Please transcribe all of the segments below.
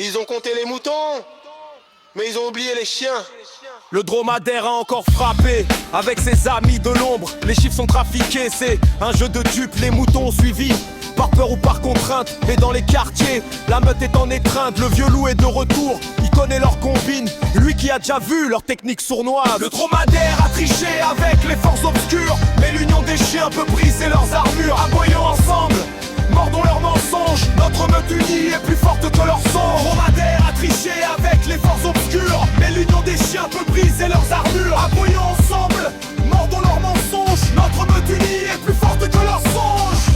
Ils ont compté les moutons, mais ils ont oublié les chiens. Le dromadaire a encore frappé avec ses amis de l'ombre. Les chiffres sont trafiqués, c'est un jeu de dupes. Les moutons ont suivi par peur ou par contrainte. Mais dans les quartiers, la meute est en étreinte. Le vieux loup est de retour, il connaît leurs combines. Lui qui a déjà vu leur technique sournoise. Le dromadaire a triché avec les forces obscures, mais l'union des chiens peut briser leurs armures. Aboyons ensemble, mordons leurs mensonges. Notre meute unie est plus forte que leur son. Le dromadaire a triché avec les forces obscures, mais l'union des chiens peut briser leurs armures. Aboyons ensemble, mordons leurs mensonges. Notre meute unie est plus forte que leur songe.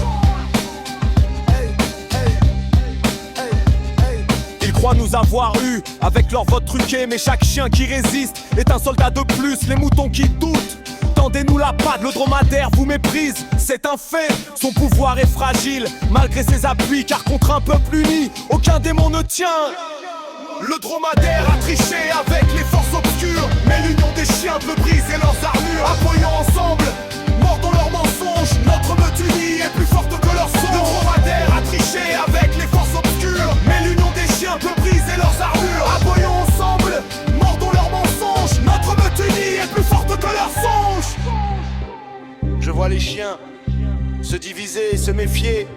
Ils croient nous avoir eu avec leur vote truqué, mais chaque chien qui résiste est un soldat de plus. Les moutons qui doutent, tendez-nous la patte, le dromadaire vous méprise, c'est un fait. Son pouvoir est fragile, malgré ses appuis, car contre un peuple uni, aucun démon ne tient. Le dromadaire a triché avec les forces obscures, mais l'union des chiens peut briser leurs armures. Appuyons ensemble, mordons leurs mensonges. Notre meute unie est plus forte que leur son. Le dromadaire a triché avec les forces obscures, mais l'union des chiens peut briser leurs armures. Appuyons ensemble, mordons leurs mensonges. Notre meute unie est plus forte que leur songe. Je vois les chiens se diviser et se méfier,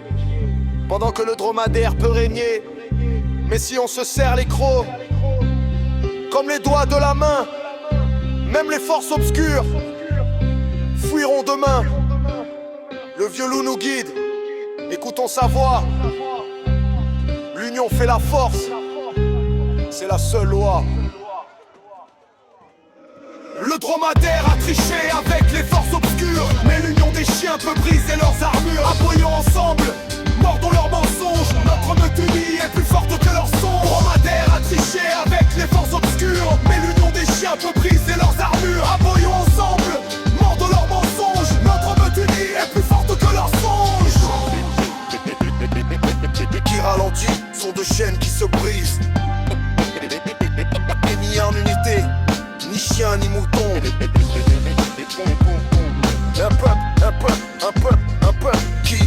pendant que le dromadaire peut régner. Mais si on se serre les crocs, comme les doigts de la main, même les forces obscures fuiront demain. Le vieux loup nous guide, écoutons sa voix. L'union fait la force, c'est la seule loi. Le dromadaire a triché avec les forces obscures, mais l'union des chiens peut briser leurs armures. Appuyons ensemble, mordons leurs mensonges. Notre meute unie est plus forte que leur son. Le dromadaire a triché avec les forces obscures, mais l'union des chiens peut briser leurs armures. Appuyons ensemble, mordons leurs mensonges. Notre meute unie est plus forte que leur songe. Qui ralentit sont deux chaînes qui se brisent. Et ni en unité, ni chien ni mouton. Un peuple qui,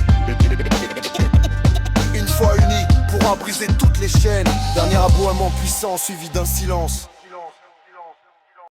une fois uni, pourra briser toutes les chaînes. Dernier aboiement puissant suivi d'un silence.